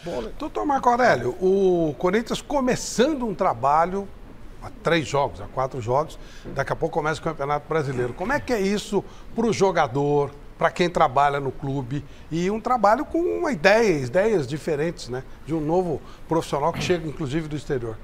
Bom, né? Doutor Marco Aurélio, o Corinthians começando um trabalho há 3 jogos, há 4 jogos, daqui a pouco começa o Campeonato Brasileiro. Como é que é isso para o jogador, para quem trabalha no clube, e um trabalho com ideias diferentes, né? De um novo profissional que chega, inclusive, do exterior.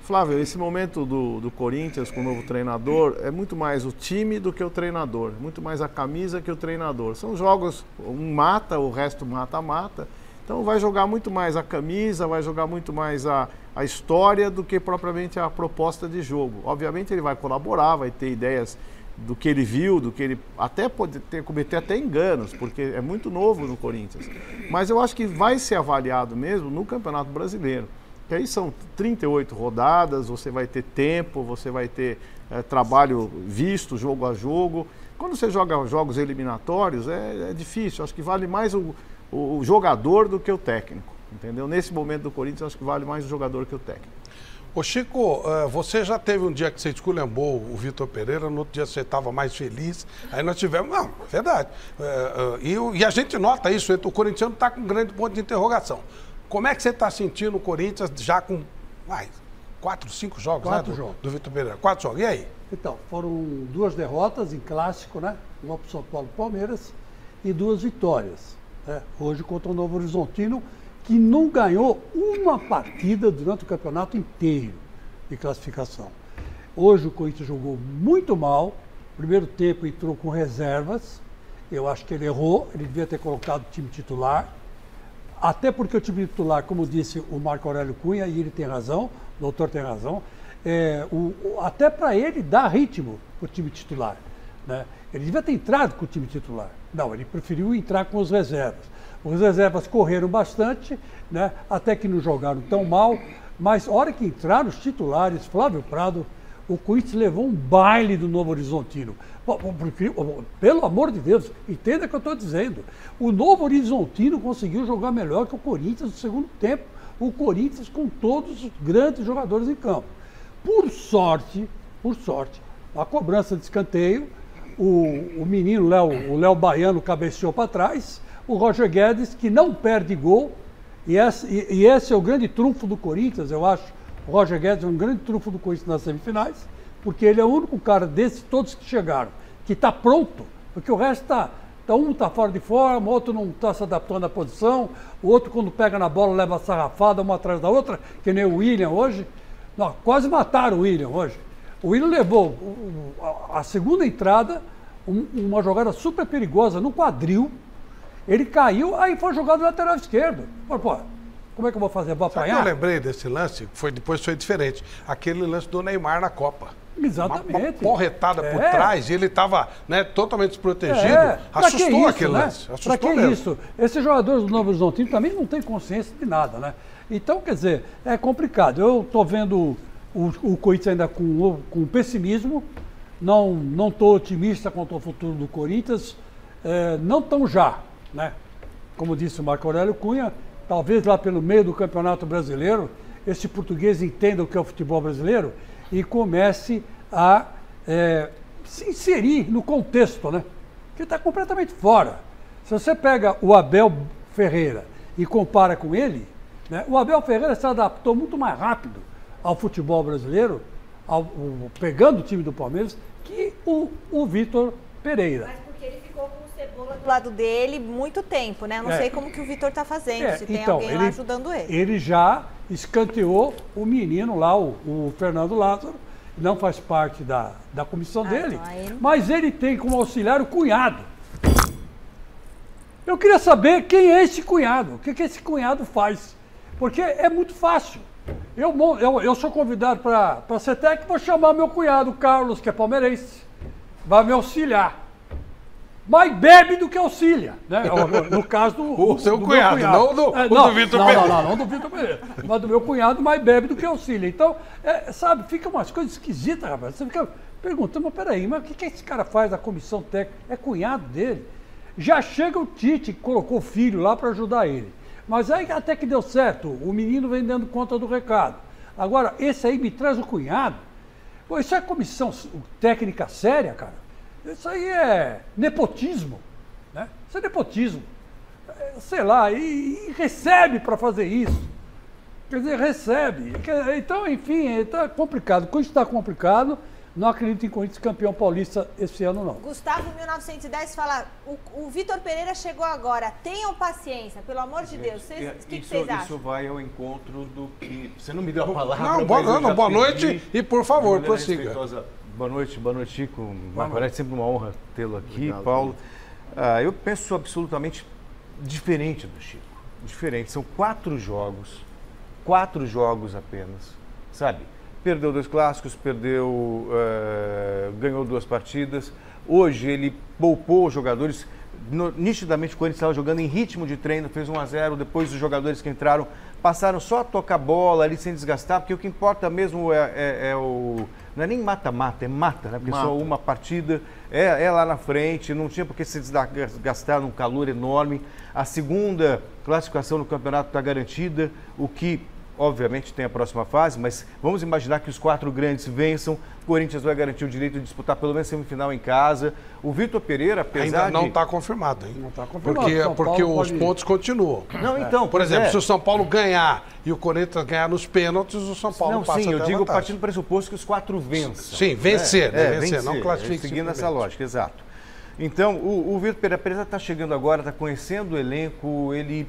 Flávio, esse momento do Corinthians com o novo treinador é muito mais o time do que o treinador, muito mais a camisa que o treinador. São jogos, um mata, o resto mata-mata. Então vai jogar muito mais a camisa, vai jogar muito mais a história do que propriamente a proposta de jogo. Obviamente ele vai colaborar, vai ter ideias do que ele viu, do que ele até pode cometer até enganos, porque é muito novo no Corinthians. Mas eu acho que vai ser avaliado mesmo no Campeonato Brasileiro. Que aí são 38 rodadas, você vai ter tempo, você vai ter trabalho visto, jogo a jogo. Quando você joga jogos eliminatórios, é difícil. Acho que vale mais o jogador do que o técnico. Entendeu? Nesse momento do Corinthians, acho que vale mais o jogador que o técnico. Ô Chico, você já teve um dia que você esculhambou o Vitor Pereira, no outro dia você estava mais feliz. Aí nós tivemos... Não, é verdade. E a gente nota isso, o corintiano está com um grande ponto de interrogação. Como é que você está sentindo o Corinthians já com 4, 5 jogos, 4 né, jogos do Vitor Pereira? 4 jogos, e aí? Então, foram 2 derrotas em clássico, né? Uma para o São Paulo e Palmeiras e 2 vitórias. Né? Hoje contra o Novo Horizontino, que não ganhou uma partida durante o campeonato inteiro de classificação. Hoje o Corinthians jogou muito mal. Primeiro tempo entrou com reservas. Eu acho que ele errou, ele devia ter colocado o time titular. Até porque o time titular, como disse o Marco Aurélio Cunha, e ele tem razão, o doutor tem razão, até para ele dar ritmo para o time titular. Né? Ele devia ter entrado com o time titular. Não, ele preferiu entrar com os reservas. Os reservas correram bastante, né? Até que não jogaram tão mal, mas a hora que entraram os titulares, Flávio Prado, o Corinthians levou um baile do Novo Horizontino. Pelo amor de Deus, entenda o que eu estou dizendo. O Novo Horizontino conseguiu jogar melhor que o Corinthians no segundo tempo. O Corinthians com todos os grandes jogadores em campo. Por sorte, a cobrança de escanteio, o menino o Léo Baiano cabeceou para trás, o Roger Guedes, que não perde gol, e esse é o grande trunfo do Corinthians, eu acho. O Roger Guedes é um grande trunfo do Corinthians nas semifinais, porque ele é o único cara desses todos que chegaram, que está pronto, porque o resto um está fora de forma, o outro não está se adaptando à posição, o outro quando pega na bola leva a sarrafada uma atrás da outra, que nem o William hoje. Não, quase mataram o William hoje. O William levou a segunda entrada, uma jogada super perigosa no quadril, ele caiu, aí foi jogado no lateral esquerdo. Pô, como é que eu vou fazer? Vou apanhar? Sabe que eu lembrei desse lance, depois foi diferente. Aquele lance do Neymar na Copa. Exatamente. Uma porretada por trás, e ele estava, né, totalmente desprotegido. Assustou aquele lance. Assustou pra que mesmo. Isso? Esses jogadores do Novo Horizontino também não têm consciência de nada, né? Então, quer dizer, é complicado. Eu estou vendo o Corinthians ainda com pessimismo, não estou otimista quanto ao futuro do Corinthians, não tão já, né? Como disse o Marco Aurélio Cunha, talvez lá pelo meio do Campeonato Brasileiro, esse português entenda o que é o futebol brasileiro e comece a se inserir no contexto, né? Que está completamente fora. Se você pega o Abel Ferreira e compara com ele, né, o Abel Ferreira se adaptou muito mais rápido ao futebol brasileiro, pegando o time do Palmeiras, que o Vitor Pereira. Mas porque ele ficou com o Cebola do lado dele muito tempo, né? Não sei como que o Vitor está fazendo, se tem alguém lá ajudando ele. Ele já escanteou o menino lá, o Fernando Lázaro, não faz parte da comissão dele, então mas ele tem como auxiliar o cunhado. Eu queria saber quem é esse cunhado, o que esse cunhado faz, porque é muito fácil. Eu sou convidado para ser técnico, vou chamar meu cunhado, Carlos, que é palmeirense, vai me auxiliar. Mais bebe do que auxilia, né? No caso do seu do cunhado, não do Vitor Pereira. Não do Vitor Pereira, mas do meu cunhado mais bebe do que auxilia. Então, sabe, fica umas coisas esquisitas, rapaz. Você fica perguntando, mas peraí, mas o que esse cara faz da comissão técnica? É cunhado dele. Já chega o Tite, que colocou o filho lá para ajudar ele. Mas aí até que deu certo, o menino vem dando conta do recado. Agora, esse aí me traz o cunhado. Pô, isso é comissão técnica séria, cara. Isso aí é nepotismo, né? Isso é nepotismo. sei lá, e recebe para fazer isso. Quer dizer, recebe. Então, enfim, está complicado. Quando está complicado, não acredito em Corinthians campeão paulista esse ano, não. Gustavo, 1910, fala, o Vitor Pereira chegou agora. Tenham paciência, pelo amor de Deus. O que vocês acham? Isso vai ao encontro do que... Você não me deu a palavra. Não, boa noite e, por favor, prossiga. Boa noite, Chico. Marco, sempre uma honra tê-lo aqui. Obrigado, Paulo. Eu penso absolutamente diferente do Chico. Diferente. São 4 jogos apenas, sabe? Perdeu 2 clássicos, ganhou 2 partidas. Hoje ele poupou os jogadores. Nitidamente o Corinthians estava jogando em ritmo de treino, fez 1-0. Depois os jogadores que entraram passaram só a tocar bola ali sem desgastar, porque o que importa mesmo não é nem mata-mata, é mata, né? Porque só uma partida é lá na frente, não tinha por que se desgastar num calor enorme. A segunda classificação no campeonato está garantida, o que obviamente tem a próxima fase, mas vamos imaginar que os 4 grandes vençam. O Corinthians vai garantir o direito de disputar pelo menos semifinal em casa. O Vitor Pereira, apesar ainda não está confirmado, hein? Não está confirmado. Porque os pontos continuam. Não, então, por exemplo, se o São Paulo ganhar e o Corinthians ganhar nos pênaltis, o São Paulo passa sim, eu digo vantagem. partindo do pressuposto que os 4 vençam. Sim, vencer, vencer, não classifique. Seguindo essa lógica, exato. Então, o Vitor Pereira está chegando agora, está conhecendo o elenco, ele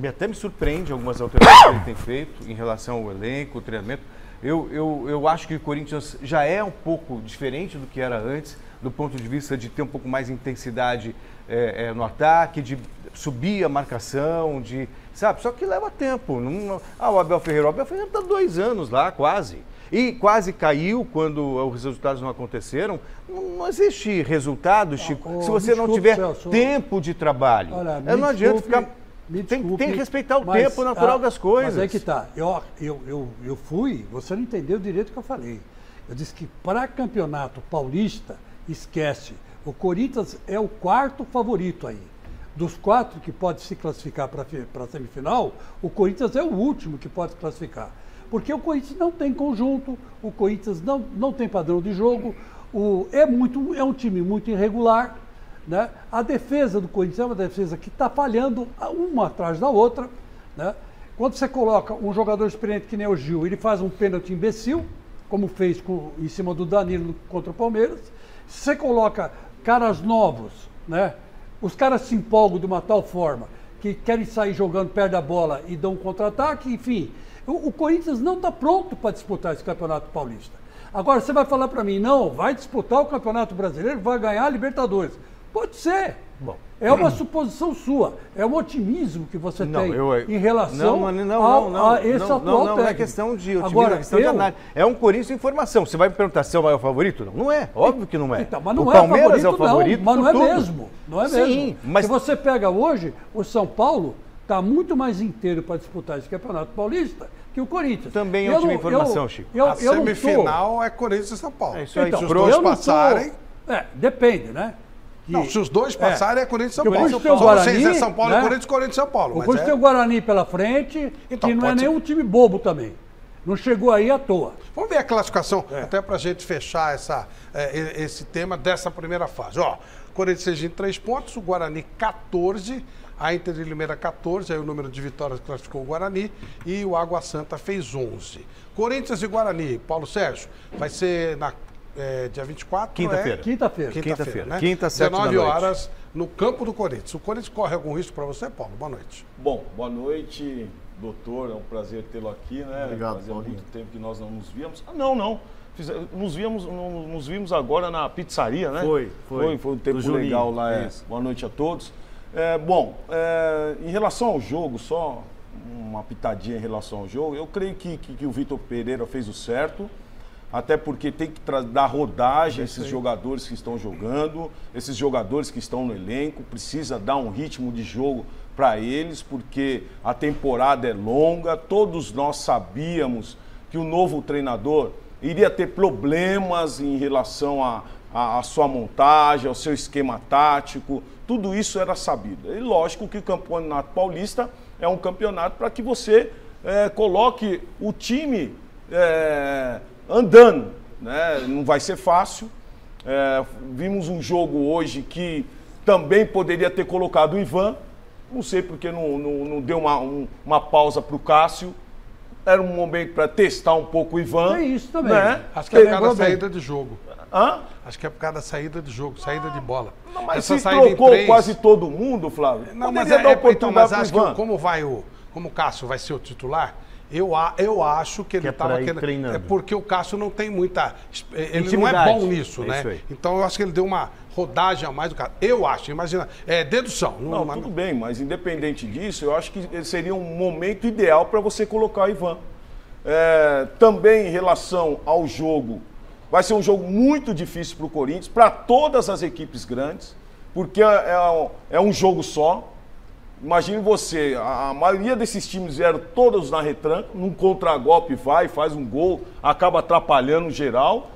até me surpreende algumas alterações que ele tem feito em relação ao elenco, o treinamento. Eu acho que o Corinthians já é um pouco diferente do que era antes, do ponto de vista de ter um pouco mais de intensidade no ataque, de subir a marcação, sabe? Só que leva tempo. O Abel Ferreira está 2 anos lá, quase. E quase caiu quando os resultados não aconteceram. Não existe resultado, Chico, se você não tiver tempo de trabalho. Olha, não adianta ficar... Tem que respeitar o tempo natural das coisas. Mas é que tá. Eu fui, você não entendeu direito o que eu falei. Eu disse que para campeonato paulista, esquece. O Corinthians é o 4º favorito aí. Dos 4 que pode se classificar para a semifinal, o Corinthians é o último que pode classificar. Porque o Corinthians não tem conjunto, o Corinthians não tem padrão de jogo, é um time muito irregular. Né? A defesa do Corinthians é uma defesa que está falhando uma atrás da outra. Né? Quando você coloca um jogador experiente que nem o Gil, ele faz um pênalti imbecil, como fez em cima do Danilo contra o Palmeiras. Se você coloca caras novos, né? Os caras se empolgam de uma tal forma que querem sair jogando perto da bola e dão um contra-ataque, enfim. O Corinthians não está pronto para disputar esse Campeonato Paulista. Agora, você vai falar para mim, não, vai disputar o Campeonato Brasileiro, vai ganhar a Libertadores. Pode ser. Bom, é uma suposição sua, é um otimismo que você tem em relação a esse atual técnico. Não é questão de otimismo, é questão de análise. É um Corinthians em formação. Você vai me perguntar se é o maior favorito? Não é, óbvio que não é. Então, mas não o Palmeiras é o favorito, mas não é mesmo. Não é mesmo. Sim, mas... Se você pega hoje, o São Paulo está muito mais inteiro para disputar esse Campeonato Paulista que o Corinthians. Também é um time em formação, Chico. A semifinal é Corinthians e São Paulo. É isso aí. Então, se os dois passarem... depende, né? Não, se os dois passarem é Corinthians e São Paulo. Vocês é São Paulo, né? Corinthians e São Paulo. O Corinthians tem o Guarani pela frente, então, que não é nenhum time bobo também. Não chegou aí à toa. Vamos ver a classificação, até para a gente fechar esse tema dessa primeira fase. Ó, Corinthians Sergipe 3 pontos, o Guarani 14, a Inter de Limeira 14, aí o número de vitórias classificou o Guarani, e o Água Santa fez 11. Corinthians e Guarani, Paulo Sérgio, vai ser dia 24? Quinta-feira. Quinta-feira, né? Quinta, 7 da noite. 19 horas, no campo do Corinthians. O Corinthians corre algum risco para você, Paulo? Boa noite. Bom, boa noite, doutor. É um prazer tê-lo aqui, né? Obrigado, fazia Paulinho. muito tempo que nós não nos víamos. Não. Nos vimos agora na pizzaria, né? Foi um tempo legal lá. Boa noite a todos. Em relação ao jogo, só uma pitadinha em relação ao jogo, eu creio que o Vitor Pereira fez o certo. Até porque tem que dar rodagem a esses jogadores que estão jogando, esses jogadores que estão no elenco, precisa dar um ritmo de jogo para eles, porque a temporada é longa, todos nós sabíamos que o novo treinador iria ter problemas em relação à sua montagem, ao seu esquema tático, tudo isso era sabido. E lógico que o Campeonato Paulista é um campeonato para que você coloque o time... andando, né? Não vai ser fácil. Vimos um jogo hoje que também poderia ter colocado o Ivan, Não sei porque não deu uma pausa para o Cássio. Era um momento para testar um pouco o Ivan. É isso também. Né? Acho que é por causa da saída de jogo. Hã? Acho que é por causa da saída de jogo, saída de bola. Não, mas se trocou quase todo mundo, Flávio. Não, mas acho que como o Cássio vai ser o titular, eu acho que ele estava treinando. É porque o Cássio não tem muita... Ele não é bom nisso, né? Então eu acho que ele deu uma rodagem a mais do Cássio. Eu acho, imagina, dedução. Não, tudo bem, mas independente disso, eu acho que seria um momento ideal para você colocar o Ivan. Também em relação ao jogo, vai ser um jogo muito difícil para o Corinthians, para todas as equipes grandes, porque é um jogo só. Imagine você, a maioria desses times vieram todos na retranca, num contragolpe faz um gol, acaba atrapalhando geral.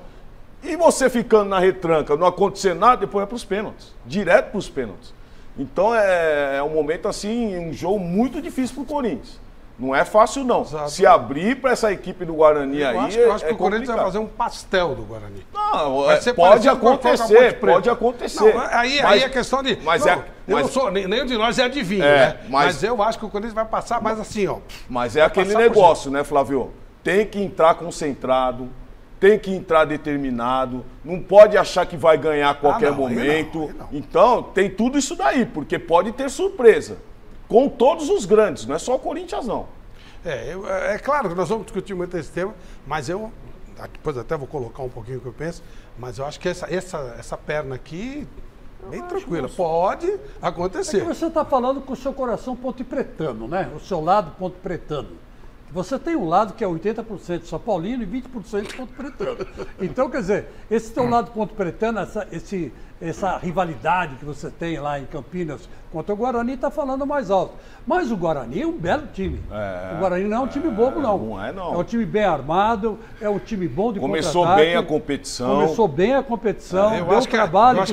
E você ficando na retranca, não acontecer nada, depois vai para os pênaltis, direto para os pênaltis. Então é um momento assim, um jogo muito difícil para o Corinthians. Não é fácil, não. Exato. Se abrir para essa equipe do Guarani eu acho que o Corinthians vai fazer um pastel do Guarani. Não, pode acontecer, pode acontecer. Não, aí é questão de... eu não sou, nenhum de nós é adivinho, né? Mas eu acho que o Corinthians vai passar mais assim, ó. Mas é aquele negócio, né, Flávio? Tem que entrar concentrado, tem que entrar determinado, não pode achar que vai ganhar a qualquer momento. Não. Então, tem tudo isso daí, porque pode ter surpresa. Com todos os grandes, não é só o Corinthians, não. É claro que nós vamos discutir muito esse tema, mas eu, depois até vou colocar um pouquinho o que eu penso, mas eu acho que essa perna aqui, bem tranquila, pode acontecer. É que você está falando com o seu coração pontepretano, né? O seu lado pontepretano. Você tem um lado que é 80% São Paulino e 20% pontepretano. Então, quer dizer, esse teu lado pontepretano, essa rivalidade que você tem lá em Campinas contra o Guarani está falando mais alto. Mas o Guarani é um belo time. O Guarani não é um time bobo, não. Não é, não. É um time bem armado, é um time bom de contra-ataque. Começou bem a competição. Eu acho que a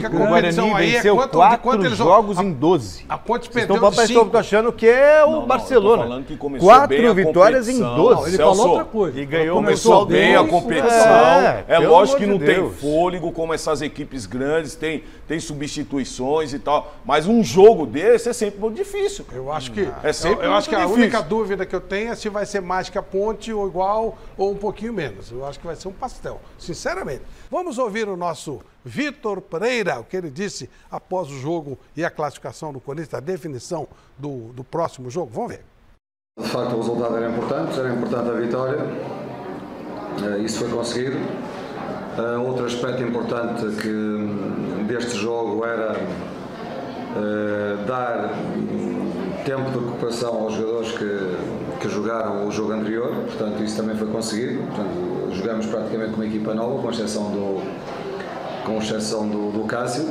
competição venceu 4 jogos em 12. A Ponte perdeu de 5. Estou achando que é o Barcelona. Falando que começou 4 vitórias em 12. Não, ele falou outra coisa. E ganhou começou bem a competição. É lógico que não tem fôlego como essas equipes grandes, tem substituições e tal. Mas um jogo desse é sempre muito difícil. Eu acho que difícil. A única dúvida que eu tenho é se vai ser mais que a Ponte ou igual ou um pouquinho menos. Eu acho que vai ser um pastel, sinceramente. Vamos ouvir o nosso Vitor Pereira, o que ele disse após o jogo e a classificação do Corinthians, a definição do próximo jogo. Vamos ver. De facto, o resultado era importante a vitória. Isso foi conseguido. Outro aspecto importante deste jogo era dar tempo de recuperação aos jogadores que jogaram o jogo anterior, portanto isso também foi conseguido. Portanto, jogamos praticamente com uma equipa nova, com exceção do Cássio.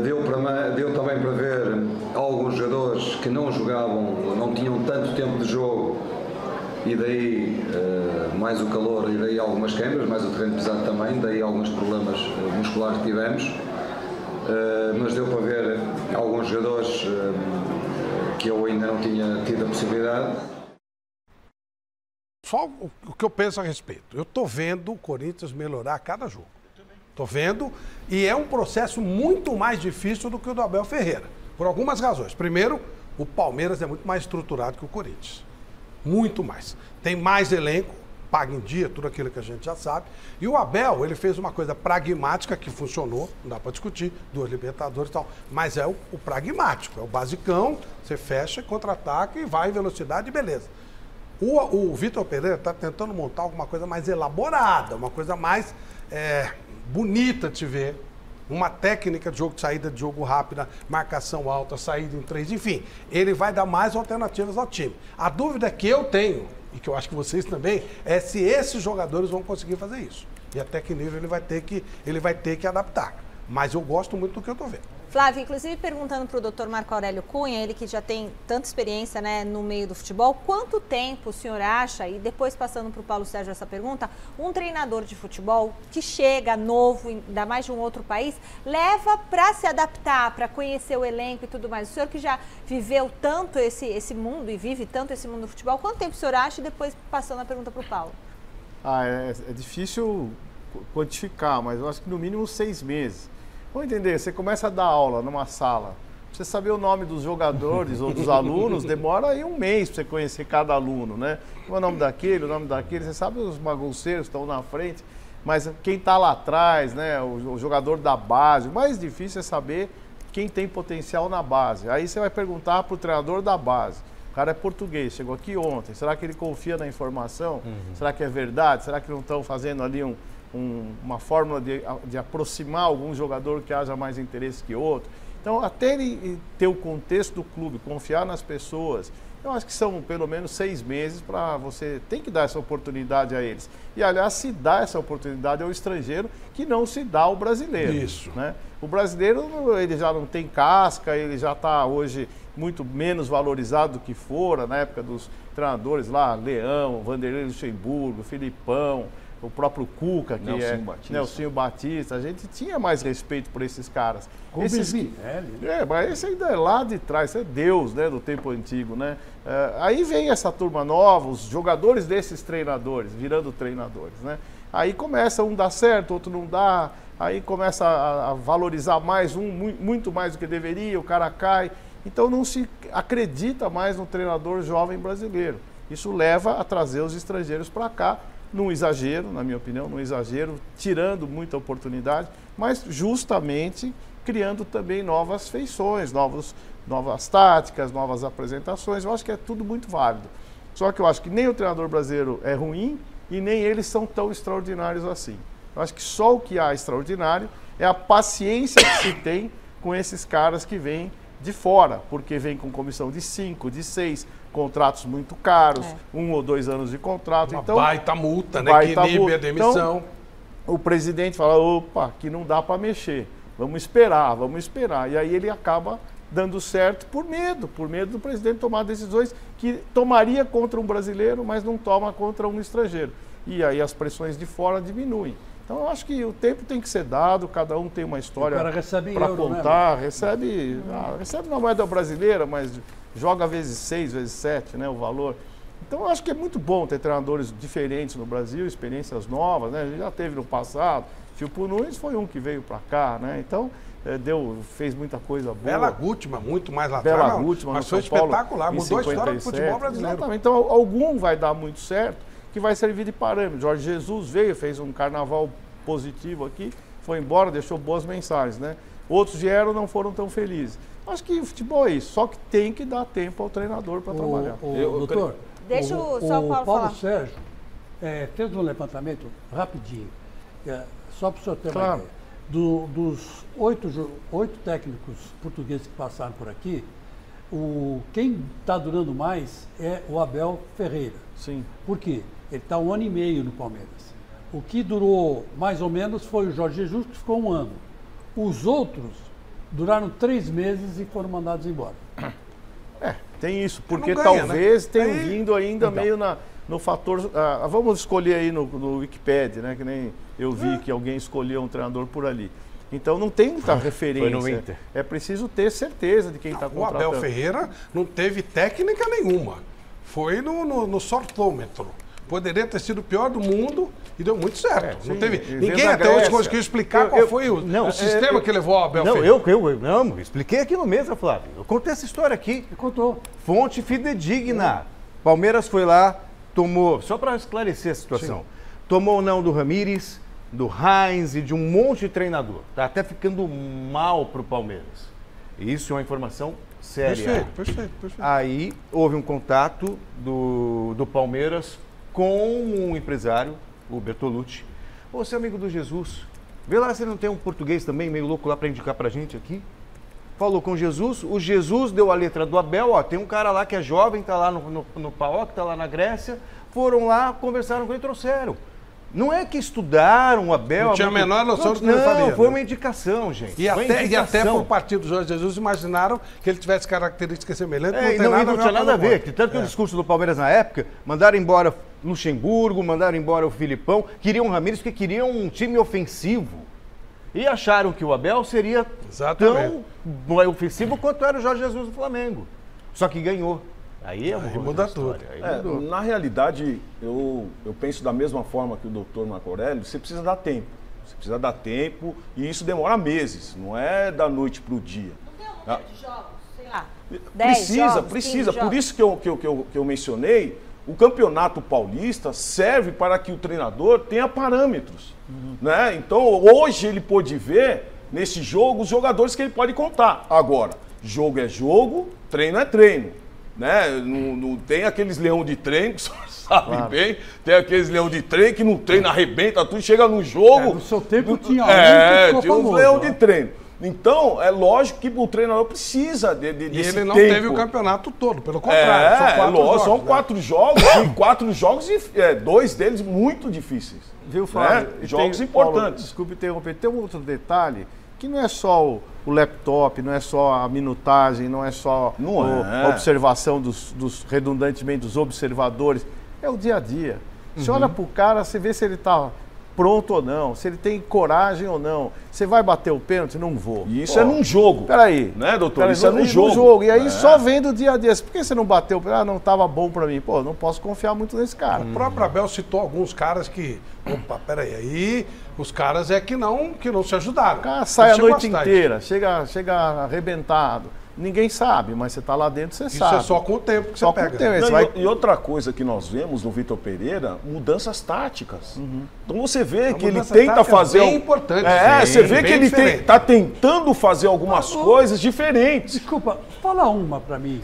Deu também para ver alguns jogadores que não jogavam, não tinham tanto tempo de jogo, e daí mais o calor e daí algumas queimbras, mais o terreno pesado também, daí alguns problemas musculares que tivemos. Mas deu para ver alguns jogadores que eu ainda não tinha tido a possibilidade. Só o que eu penso a respeito. Eu estou vendo o Corinthians melhorar a cada jogo. Estou vendo, e é um processo muito mais difícil do que o do Abel Ferreira, por algumas razões. Primeiro, o Palmeiras é muito mais estruturado que o Corinthians. Muito mais. Tem mais elenco, paga em dia, tudo aquilo que a gente já sabe. E o Abel, ele fez uma coisa pragmática que funcionou, não dá para discutir, 2 Libertadores e tal, mas é o pragmático, é o basicão, você fecha, contra-ataque e vai em velocidade e beleza. O Vitor Pereira está tentando montar alguma coisa mais elaborada, uma coisa mais bonita de ver, uma técnica de jogo, de saída de jogo rápida, marcação alta, saída em 3, enfim, ele vai dar mais alternativas ao time. A dúvida que eu tenho, e que eu acho que vocês também, é se esses jogadores vão conseguir fazer isso. E até que nível ele vai ter que adaptar. Mas eu gosto muito do que eu estou vendo. Flávio, inclusive perguntando para o Dr. Marco Aurélio Cunha, ele que já tem tanta experiência, né, no meio do futebol, quanto tempo o senhor acha, e depois passando para o Paulo Sérgio essa pergunta, um treinador de futebol que chega novo, ainda mais de um outro país, leva para se adaptar, para conhecer o elenco e tudo mais? O senhor que já viveu tanto esse mundo e vive tanto esse mundo do futebol, quanto tempo o senhor acha? E depois passando a pergunta para o Paulo. É difícil quantificar, mas eu acho que no mínimo 6 meses. Vamos entender, você começa a dar aula numa sala você saber o nome dos jogadores ou dos alunos, demora aí um mês para você conhecer cada aluno, né? O nome daquele, você sabe os bagunceiros que estão na frente, mas quem está lá atrás, né? O jogador da base, o mais difícil é saber quem tem potencial na base. Aí você vai perguntar para o treinador da base. O cara é português, chegou aqui ontem, será que ele confia na informação? Será que é verdade? Será que não estão fazendo ali uma fórmula de aproximar algum jogador que haja mais interesse que outro? Então, até ele ter o contexto do clube, confiar nas pessoas, eu acho que são pelo menos 6 meses para você tem que dar essa oportunidade a eles. E, aliás, se dá essa oportunidade ao estrangeiro que não se dá ao brasileiro. Isso. Né? O brasileiro, ele já não tem casca, ele já está hoje muito menos valorizado do que fora, na época dos treinadores lá, Leão, Vanderlei Luxemburgo, Filipão, o próprio Cuca, que Nelsinho Batista, a gente tinha mais respeito por esses caras. Mas esse ainda é lá de trás, esse é Deus, né, do tempo antigo, né? Aí vem essa turma nova, os jogadores desses treinadores, virando treinadores, né? Aí começa um dar certo, outro não dá, aí começa a valorizar mais muito mais do que deveria, o cara cai. Então não se acredita mais no treinador jovem brasileiro. Isso leva a trazer os estrangeiros para cá, num exagero, na minha opinião, num exagero, tirando muita oportunidade, mas justamente criando também novas feições, novas táticas, novas apresentações. Eu acho que é tudo muito válido. Só que eu acho que nem o treinador brasileiro é ruim e nem eles são tão extraordinários assim. Eu acho que só o que há extraordinário é a paciência que se tem com esses caras que vêm de fora, porque vem com comissão de 5, de 6, contratos muito caros, 1 ou 2 anos de contrato. Uma então, baita multa, né? Que inibe a demissão. Então, o presidente fala, opa, aqui não dá para mexer, vamos esperar. E aí ele acaba dando certo por medo do presidente tomar decisões que tomaria contra um brasileiro, mas não toma contra um estrangeiro. E aí as pressões de fora diminuem. Então eu acho que o tempo tem que ser dado, cada um tem uma história para contar, né? recebe na moeda brasileira, mas joga vezes 6, vezes 7, né, o valor. Então eu acho que é muito bom ter treinadores diferentes no Brasil, experiências novas, né? A gente já teve no passado, Filpo Nunes foi um que veio para cá, né? Então fez muita coisa boa. Bela Gutmann, muito mais lá atrás, mas foi espetacular, mudou a história do futebol brasileiro. Exatamente. Então algum vai dar muito certo, que vai servir de parâmetro. Jorge Jesus veio, fez um carnaval positivo aqui, foi embora, deixou boas mensagens, né? Outros vieram, não foram tão felizes. Acho que o futebol é isso, só que tem que dar tempo ao treinador para trabalhar. Doutor, deixa o Paulo falar. Sérgio fez um levantamento rapidinho, só para o senhor ter uma ideia. Dos 8 técnicos portugueses que passaram por aqui, quem está durando mais é o Abel Ferreira. Sim. Por quê? Ele está 1 ano e meio no Palmeiras. O que durou mais ou menos foi o Jorge Jesus, que ficou 1 ano. Os outros duraram 3 meses e foram mandados embora. Tem isso, porque talvez tenham vindo ainda meio no fator... vamos escolher aí no Wikipedia, né? Que nem eu vi que alguém escolheu um treinador por ali. Então não tem muita referência. Foi no Inter. É preciso ter certeza de quem está contratando. O Abel Ferreira não teve técnica nenhuma. Foi no sortômetro. Poderia ter sido o pior do mundo e deu muito certo. Não teve, ninguém até hoje conseguiu explicar qual foi o sistema que levou ao Abel Ferreira. Eu expliquei aqui no mesa, Flávio. Eu contei essa história aqui. Contou. Fonte fidedigna. Palmeiras foi lá, tomou, só para esclarecer a situação, tomou o não do Ramírez, do Heinz e de um monte de treinador. Tá até ficando mal pro Palmeiras. Isso é uma informação séria. Perfeito. Aí houve um contato do Palmeiras com um empresário, o Bertolucci. Você é amigo do Jesus. Vê lá se ele não tem um português também meio louco lá para indicar pra gente aqui. Falou com Jesus, o Jesus deu a letra do Abel, tem um cara lá que é jovem, tá lá no PAOK, tá lá na Grécia. Foram lá, conversaram com ele e trouxeram. Não é que estudaram o Abel... Não tinha a menor noção do que ele faria. Não, foi uma indicação, gente. E até por parte do Jorge Jesus imaginaram que ele tivesse características semelhantes. Não tinha nada a ver. Tanto que o discurso do Palmeiras na época, mandaram embora Luxemburgo, mandaram embora o Filipão, queriam o Ramírez porque queriam um time ofensivo. E acharam que o Abel seria tão ofensivo quanto era o Jorge Jesus do Flamengo. Só que ganhou. Aí muda tudo. Na realidade, eu penso da mesma forma que o doutor Marco Aurélio, você precisa dar tempo. Você precisa dar tempo e isso demora meses, não é da noite para o dia. tem um número de jogos, sei lá, 10 precisa, jogos, precisa. 15 Por jogos. isso que eu mencionei, o Campeonato Paulista serve para que o treinador tenha parâmetros. Né? Então, hoje ele pôde ver, nesse jogo, os jogadores que ele pode contar. Agora, jogo é jogo, treino é treino. Né? Não tem aqueles leão de treino, que o senhor sabe bem, tem aqueles leão de treino que não treina, arrebenta tudo, chega no jogo... No seu tempo tinha tinha uns leão de treino. Então, é lógico que o treinador precisa desse E ele não tempo. teve o campeonato todo, pelo contrário, são 4 jogos, e 4 jogos e 2 deles muito difíceis. Viu, Fábio? Né? Jogos importantes. Paulo, desculpe interromper, tem um outro detalhe que não é só o laptop, não é só a minutagem, não é só a observação redundantemente dos observadores, é o dia a dia. Você olha para o cara, você vê se ele está pronto ou não, se ele tem coragem ou não. Você vai bater o pênalti? Não vou. E isso é num jogo. Peraí. Né, doutor? Peraí, isso é num jogo. E aí só vendo o dia a dia. Por que você não bateu? Não estava bom para mim. Pô, não posso confiar muito nesse cara. O próprio Abel citou alguns caras que... Opa, peraí, aí os caras que não se ajudaram. O cara sai a noite inteira, chega arrebentado. Ninguém sabe, mas você está lá dentro, você sabe. Isso é só com o tempo que só você pega. Com o tempo. Não, e outra coisa que nós vemos no Vitor Pereira, mudanças táticas. Então você vê que ele tenta fazer... bem importante. Você vê que ele está tentando fazer algumas coisas diferentes. Desculpa, fala uma para mim.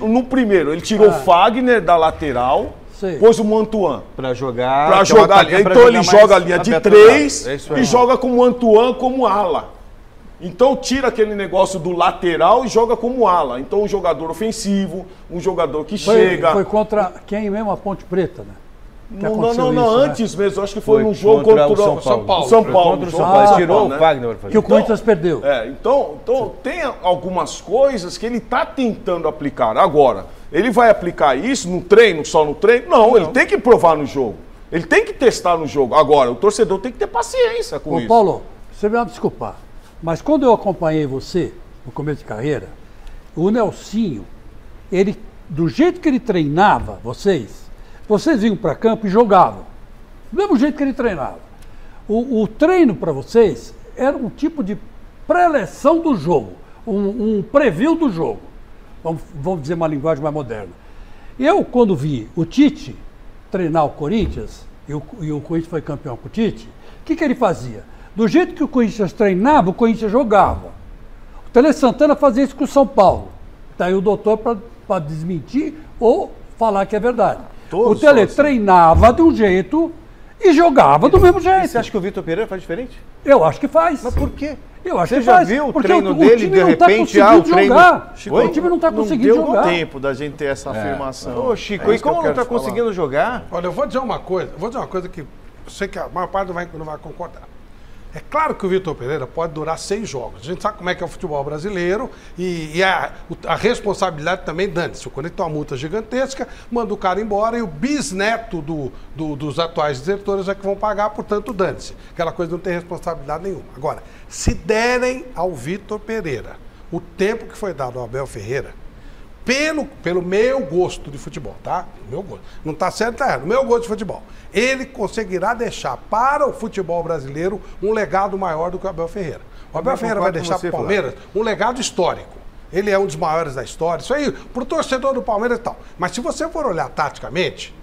No primeiro, ele tirou o Fagner da lateral, pôs o Mantuan. Para jogar. Para jogar ali. Então ele joga a linha de 3 e joga com o Mantuan como ala. Então tira aquele negócio do lateral e joga como ala. Então um jogador ofensivo, um jogador que chega... Foi contra quem mesmo? A Ponte Preta, né? Não, antes mesmo. Acho que foi num jogo contra o São Paulo. Contra o São Paulo. Tirou o Fagner. Que o Corinthians perdeu. Então tem algumas coisas que ele está tentando aplicar. Agora, ele vai aplicar isso no treino, só no treino? Não, ele tem que provar no jogo. Ele tem que testar no jogo. Agora, o torcedor tem que ter paciência com isso. Paulo, você vai me desculpar. Mas quando eu acompanhei você, no começo de carreira, o Nelsinho, ele, do jeito que ele treinava vocês vinham para campo e jogavam. Do mesmo jeito que ele treinava. O treino para vocês era um tipo de pré-eleção do jogo, um preview do jogo. Vamos dizer uma linguagem mais moderna. Eu, quando vi o Tite treinar o Corinthians, e o Corinthians foi campeão com o Tite, o que ele fazia? Do jeito que o Corinthians treinava, o Corinthians jogava. O Tele Santana fazia isso com o São Paulo. Está aí o doutor para desmentir ou falar que é verdade. O Tele treinava de um jeito e jogava do mesmo jeito. E você acha que o Vitor Pereira faz diferente? Eu acho que faz. Mas por quê? Eu acho você que já faz. viu o porque treino o dele, time de não repente, tá conseguindo jogar. Chico, o time não está conseguindo jogar. Não deu tempo da gente ter essa afirmação. Ô, Chico, e como não está conseguindo jogar? Olha, eu vou dizer uma coisa que eu sei que a maior parte não vai concordar. É claro que o Vitor Pereira pode durar 6 jogos. A gente sabe como é que é o futebol brasileiro e a responsabilidade também, dane-se. O Corinthians tem uma multa gigantesca, manda o cara embora e o bisneto dos atuais diretores é que vão pagar, portanto, dane-se. Aquela coisa não tem responsabilidade nenhuma. Agora, se derem ao Vitor Pereira o tempo que foi dado ao Abel Ferreira, pelo meu gosto de futebol, tá? Meu gosto. Não tá certo, tá errado. Meu gosto de futebol. Ele conseguirá deixar para o futebol brasileiro um legado maior do que o Abel Ferreira. O Abel Ferreira vai deixar para o Palmeiras um legado histórico. Ele é um dos maiores da história. Isso aí, pro torcedor do Palmeiras e tal. Mas se você for olhar taticamente,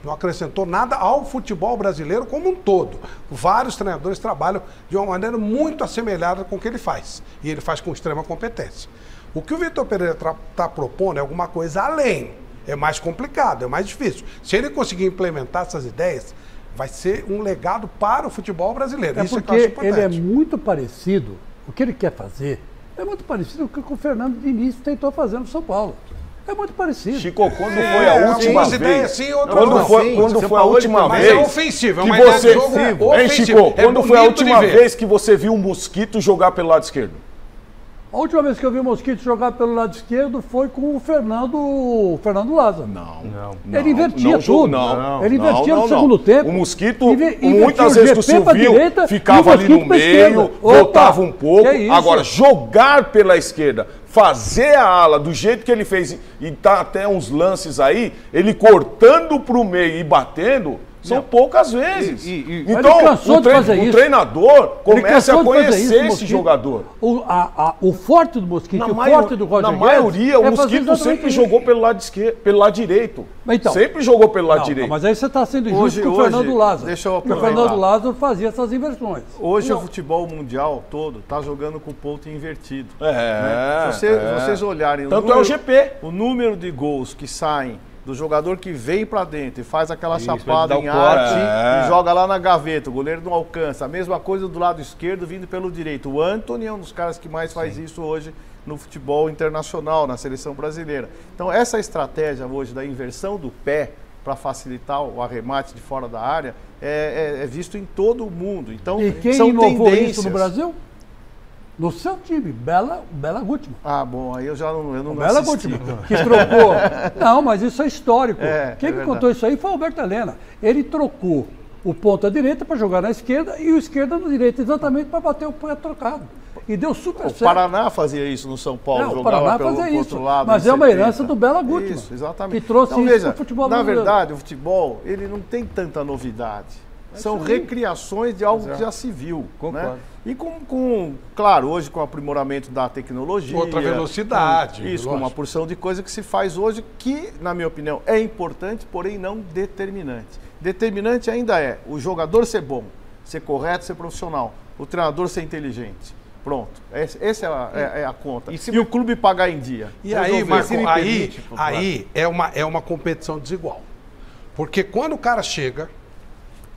não acrescentou nada ao futebol brasileiro como um todo. Vários treinadores trabalham de uma maneira muito assemelhada com o que ele faz. E ele faz com extrema competência. O que o Vitor Pereira está propondo é alguma coisa além. É mais complicado, é mais difícil. Se ele conseguir implementar essas ideias, vai ser um legado para o futebol brasileiro. Isso porque é que eu acho ele é muito parecido, o que ele quer fazer, é muito parecido com o que o Fernando Diniz tentou fazer no São Paulo. É muito parecido. Chico, quando foi a última vez? Ideias, sim, quando foi a última vez? Mas é ofensivo, é uma que ideia você, de jogo ofensivo. Chico, quando foi a última vez que você viu um Mosquito jogar pelo lado esquerdo? A última vez que eu vi o Mosquito jogar pelo lado esquerdo foi com o Fernando Lázaro. Não. Ele invertia tudo. Ele invertia no segundo tempo. O Mosquito, muitas vezes que o Silvio ficava ali no meio, voltava um pouco. Agora, jogar pela esquerda, fazer a ala do jeito que ele fez, e tá até uns lances aí, ele cortando pro meio e batendo, São poucas vezes. Então, o treinador começa a conhecer esse jogador. O forte do Mosquito e o forte do Roger Guedes... Na maioria, o Mosquito sempre jogou pelo lado direito. Então, sempre jogou pelo lado direito. Mas aí você está sendo injusto com o Fernando Lázaro. Deixa eu porque o Fernando Lázaro fazia essas inversões. Hoje o futebol mundial todo está jogando com o ponto invertido. Né? Se vocês olharem Tanto é o GP. O número de gols que saem do jogador que vem pra dentro e faz aquela chapada em arte e joga lá na gaveta, o goleiro não alcança. A mesma coisa do lado esquerdo vindo pelo direito. O Antony é um dos caras que mais faz isso hoje no futebol internacional, na seleção brasileira. Então essa estratégia hoje da inversão do pé para facilitar o arremate de fora da área é visto em todo o mundo. Então, e quem são inovou tendências. isso no Brasil? No seu time, Bela Gutmann. Ah, bom, aí eu não Bela Gutmann, que trocou. Não, mas isso é histórico. Quem me contou isso aí foi o Alberto Helena. Ele trocou o ponta direita para jogar na esquerda e o esquerda na direita, exatamente para bater o pé trocado. E deu super certo. O Paraná fazia isso no São Paulo, jogava pelo outro lado. Mas é uma herança do Bela Gutmann. Isso, exatamente. Que trouxe isso para o futebol brasileiro. Na verdade, o futebol, ele não tem tanta novidade. São recriações de algo que já se viu. Né? E claro, hoje com o aprimoramento da tecnologia. Outra velocidade. Com uma porção de coisa que se faz hoje que, na minha opinião, é importante, porém não determinante. Determinante ainda é o jogador ser bom, ser correto, ser profissional, o treinador ser inteligente. Pronto, essa é a conta. E o clube pagar em dia. E aí, Marco, aí é uma competição desigual. Porque quando o cara chega,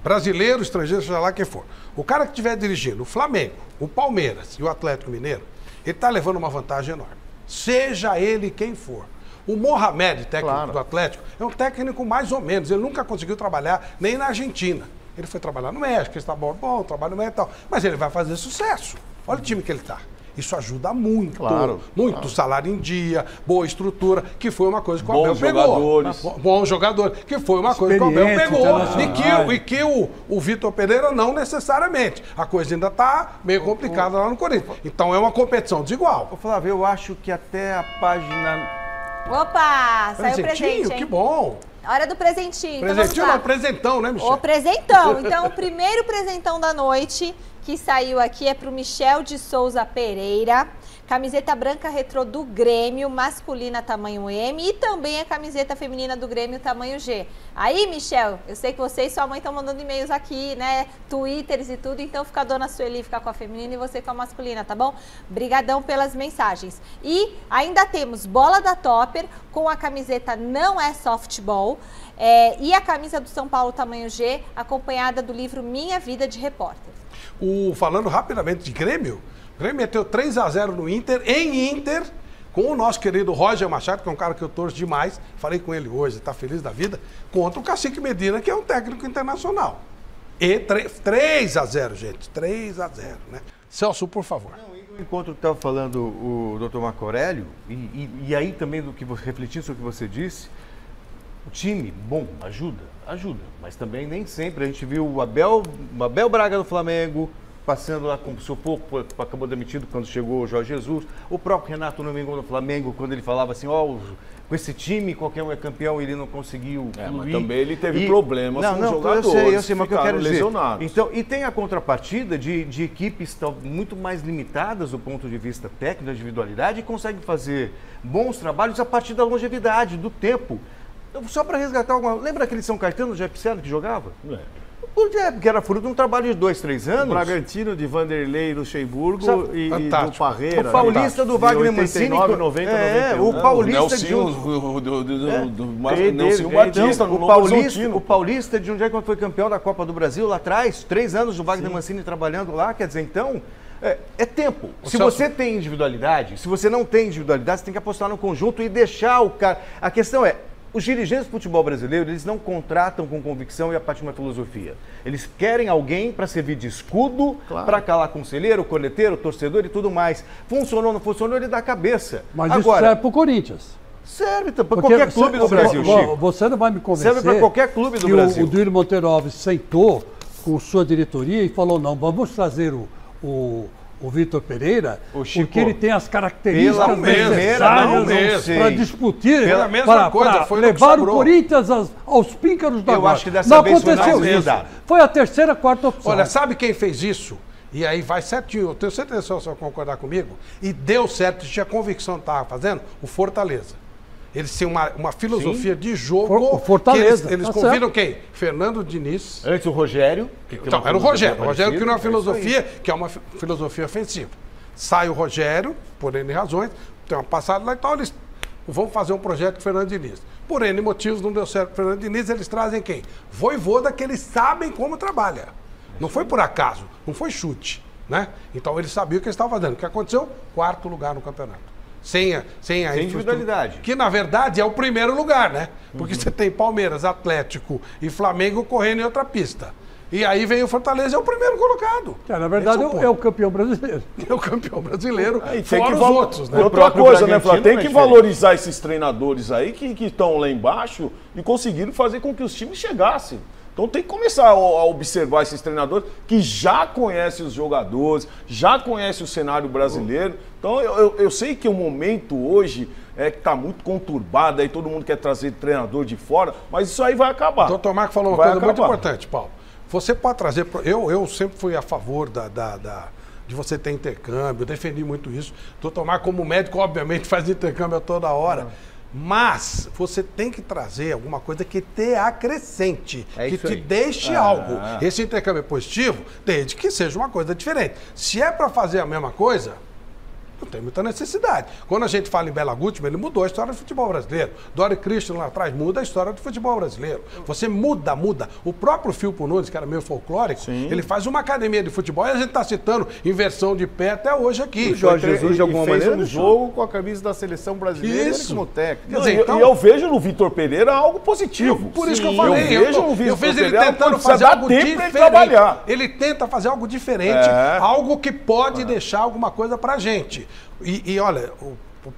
brasileiro, estrangeiro, seja lá quem for, o cara que estiver dirigindo o Flamengo, o Palmeiras e o Atlético Mineiro, ele está levando uma vantagem enorme. Seja ele quem for. O Mohamed, técnico do Atlético, é um técnico mais ou menos. Ele nunca conseguiu trabalhar nem na Argentina. Ele foi trabalhar no México, está bom, trabalha no México e tal. Mas ele vai fazer sucesso. Olha o time que ele está. Isso ajuda muito. Muito salário em dia, boa estrutura, que foi uma coisa que o Abel pegou. Bons jogadores, que foi uma coisa que o Abel pegou. E que o Vitor Pereira não necessariamente. A coisa ainda está meio complicada lá no Corinthians. Então é uma competição desigual. Ô Flávio, eu acho que até a página... Opa, saiu o presente, hein? Que bom. Hora do presentinho. Presentinho não, presentão, né, Michel? O presentão. Então, o primeiro presentão da noite que saiu aqui é pro Michel de Souza Pereira. Camiseta branca retrô do Grêmio, masculina tamanho M, e também a camiseta feminina do Grêmio tamanho G. Aí, Michel, eu sei que você e sua mãe estão mandando e-mails aqui, né, twitters e tudo, então fica a dona Sueli ficar com a feminina e você com a masculina, tá bom? Brigadão pelas mensagens. E ainda temos bola da Topper com a camiseta Não é Softball, e a camisa do São Paulo tamanho G, acompanhada do livro Minha Vida de Repórter. Falando rapidamente de Grêmio, o Grêmio meteu 3-0 no Inter, em Inter, com o nosso querido Roger Machado, que é um cara que eu torço demais, falei com ele hoje, está feliz da vida, contra o Cacique Medina, que é um técnico internacional. E 3-0, gente, 3-0, né? Celso, por favor. No encontro que estava falando o Dr. Marco Aurélio, e aí também refletindo sobre o que você disse, o time, bom, ajuda, mas também nem sempre. A gente viu o Abel Braga do Flamengo, passando lá com o seu pouco, acabou demitido quando chegou o Jorge Jesus. O próprio Renato não me engano no Flamengo, quando ele falava assim, com esse time qualquer um é campeão, ele não conseguiu. Mas também ele teve problemas com jogadores. Eu sei, mas o que eu quero dizer. Lesionados. Então, e tem a contrapartida de equipes muito mais limitadas do ponto de vista técnico, da individualidade, e conseguem fazer bons trabalhos a partir da longevidade, do tempo. Só para resgatar alguma... Lembra aquele São Caetano, Jé Piceno, que jogava? Porque era fruto de um trabalho de 2, 3 anos. O Bragantino de Vanderlei Luxemburgo e do Parreira. O paulista do Wagner Mancini. 89, 90, 91. O paulista de Nelson Batista, o paulista de onde é que foi campeão da Copa do Brasil lá atrás, 3 anos do Wagner Mancini trabalhando lá, quer dizer, então... É tempo. Se você tem individualidade, se você não tem individualidade, você tem que apostar no conjunto e deixar o cara... A questão é, os dirigentes do futebol brasileiro, eles não contratam com convicção e a partir de uma filosofia. Eles querem alguém para servir de escudo, para calar conselheiro, corneteiro, torcedor e tudo mais. Funcionou, não funcionou, ele dá a cabeça. Mas agora, isso serve para o Corinthians. Serve para qualquer clube do Brasil, Chico. Você não vai me convencer. Serve para qualquer clube do Brasil. O Duílio Monteiro Alves sentou com sua diretoria e falou, não, vamos trazer o o Vitor Pereira, Chico, porque ele tem as características necessárias para discutir, pela mesma coisa, foi levar o Corinthians aos píncaros da Eu glória. acho que dessa vez aconteceu isso. Foi a terceira, quarta opção. Olha, sabe quem fez isso? E aí vai certinho, eu tenho certeza se você concordar comigo, e deu certo, tinha convicção que estava fazendo, o Fortaleza. Eles têm uma filosofia de jogo. O Fortaleza. Eles convidam quem? Fernando Diniz. Antes o Rogério. Então, era o Rogério. O Rogério criou uma filosofia, que é uma filosofia ofensiva. Sai o Rogério, por N razões, tem uma passada lá e tal, eles vão fazer um projeto com o Fernando Diniz. Por N motivos não deu certo com o Fernando Diniz, eles trazem quem? Voivoda, que eles sabem como trabalha. Não foi por acaso, não foi chute, né? Então eles sabiam o que eles estavam fazendo. O que aconteceu? 4º lugar no campeonato. Sem individualidade. Que, na verdade, é o primeiro lugar, né? Porque você tem Palmeiras, Atlético e Flamengo correndo em outra pista. E aí vem o Fortaleza, é o primeiro colocado. Na verdade, é o campeão brasileiro. É o campeão brasileiro, fora os outros, né? E outra coisa, né, Flávio? Tem que valorizar esses treinadores aí que estão lá embaixo e conseguiram fazer com que os times chegassem. Então tem que começar a observar esses treinadores que já conhecem os jogadores, já conhecem o cenário brasileiro. Então eu sei que o momento hoje é que está muito conturbado, aí todo mundo quer trazer treinador de fora, mas isso aí vai acabar. O Dr. Marco falou uma coisa muito importante, Paulo. Você pode trazer... Eu sempre fui a favor de você ter intercâmbio, defendi muito isso. O Dr. Marco, como médico, obviamente faz intercâmbio a toda hora. Mas você tem que trazer alguma coisa que te acrescente, que te deixe algo. Esse intercâmbio é positivo, desde que seja uma coisa diferente. Se é para fazer a mesma coisa, não tem muita necessidade. Quando a gente fala em Bela Gutmann, ele mudou a história do futebol brasileiro. Dori Christian lá atrás muda a história do futebol brasileiro. Você muda. O próprio Filpo Nunes, que era meio folclórico, ele faz uma academia de futebol e a gente está citando inversão de pé até hoje aqui. O Jorge Jesus, de alguma maneira, fez um jogo com a camisa da seleção brasileira ele como técnico. Quer dizer, então, e eu vejo no Vitor Pereira algo positivo. Por isso que eu falei. Eu vejo ele tentando fazer algo diferente. Trabalhar. Ele tenta fazer algo diferente, algo que pode deixar alguma coisa pra gente. E olha,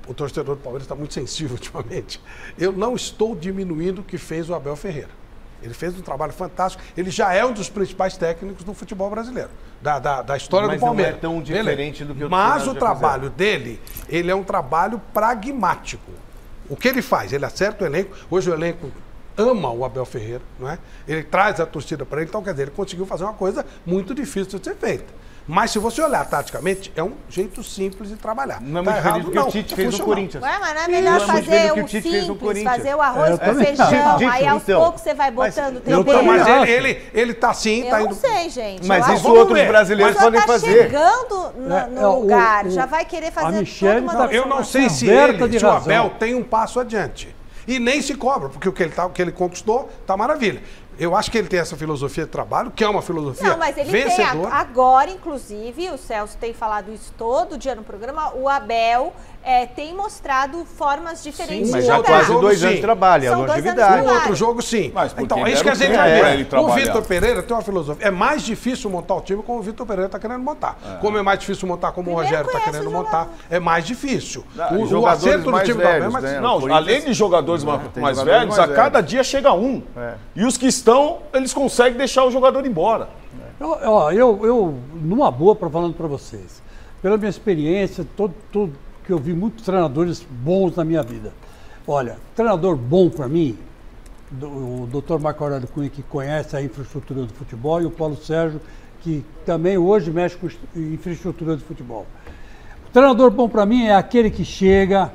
o torcedor do Palmeiras está muito sensível ultimamente. Eu não estou diminuindo o que fez o Abel Ferreira. Ele fez um trabalho fantástico. Ele já é um dos principais técnicos do futebol brasileiro, da história do Palmeiras. Mas não é tão diferente do que o Mas o trabalho dele, ele é um trabalho pragmático. O que ele faz? Ele acerta o elenco. Hoje o elenco ama o Abel Ferreira, não é? Ele traz a torcida para ele. Então, quer dizer, ele conseguiu fazer uma coisa muito difícil de ser feita. Mas se você olhar taticamente, é um jeito simples de trabalhar. Não é muito diferente do que o Tite fez no Corinthians. Ué, mas não é melhor fazer o simples, fazer o arroz com feijão, aí aos poucos você vai botando tempero. Mas ele tá assim, tá indo... Eu não sei, gente. Mas isso outros brasileiros podem fazer. Chegando no lugar, já vai querer fazer toda uma transformação. Eu não sei se o Abel tem um passo adiante. E nem se cobra, porque o que ele conquistou tá maravilha. Eu acho que ele tem essa filosofia de trabalho, que é uma filosofia vencedora. Não, mas ele tem. Agora, inclusive, o Celso tem falado isso todo dia no programa, o Abel tem mostrado formas diferentes de jogar. Mas já quase 2 anos de trabalho, a longevidade. No outro jogo, sim. Então, é isso que a gente vai ver. O Vitor Pereira tem uma filosofia. É mais difícil montar o time como o Vitor Pereira está querendo montar. Como é mais difícil montar como o Rogério está querendo montar, é mais difícil. O acerto do time velhos, da Abel Não, além de jogadores mais velhos, a cada dia chega um. E os que eles conseguem deixar o jogador embora. Eu numa boa, falando para vocês, pela minha experiência, tudo que eu vi muitos treinadores bons na minha vida. Olha, treinador bom para mim, o Dr. Marco Aurélio Cunha, que conhece a infraestrutura do futebol, e o Paulo Sérgio, que também hoje mexe com infraestrutura do futebol. O treinador bom para mim é aquele que chega,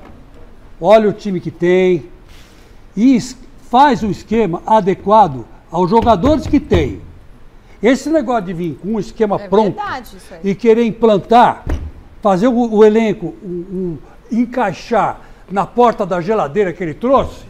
olha o time que tem e faz um esquema adequado aos jogadores que tem. Esse negócio de vir com um esquema pronto e querer implantar, fazer o elenco encaixar na porta da geladeira que ele trouxe,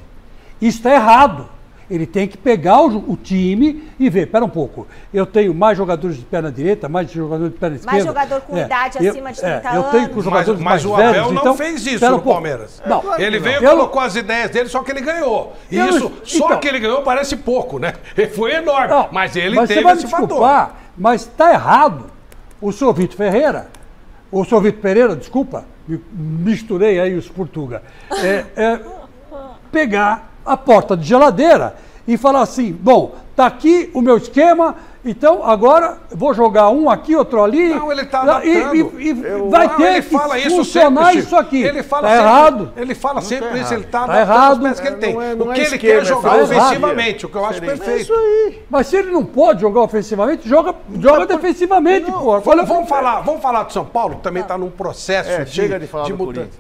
isso está errado. Ele tem que pegar o time e ver, espera um pouco, eu tenho mais jogadores de perna direita, mais jogadores de perna esquerda. Mais jogador com idade acima de 30 anos. Eu tenho com jogadores mas o velhos, Abel não fez isso no Palmeiras. Não, ele veio e colocou as ideias dele, só que ele ganhou. E só que ele ganhou parece pouco, né? Ele foi enorme, não, mas ele teve esse fator. Mas está errado o senhor Vitor Pereira, desculpa, misturei aí os portugueses, pegar a porta de geladeira e falar assim, bom, tá aqui o meu esquema, então agora vou jogar um aqui, outro ali. Não, ele está adaptando. E vai ter que funcionar isso aqui. Ele fala tá sempre, errado. Ele fala sempre isso, ele está adaptando as peças que ele tem. O que ele quer é jogar ofensivamente, o que eu acho perfeito. É isso aí. Mas se ele não pode jogar ofensivamente, joga defensivamente, pô. Vamos falar do São Paulo, que também está num processo chega de falar do Corinthians.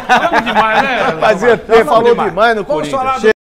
Falamos demais, né? Falou demais no Corinthians.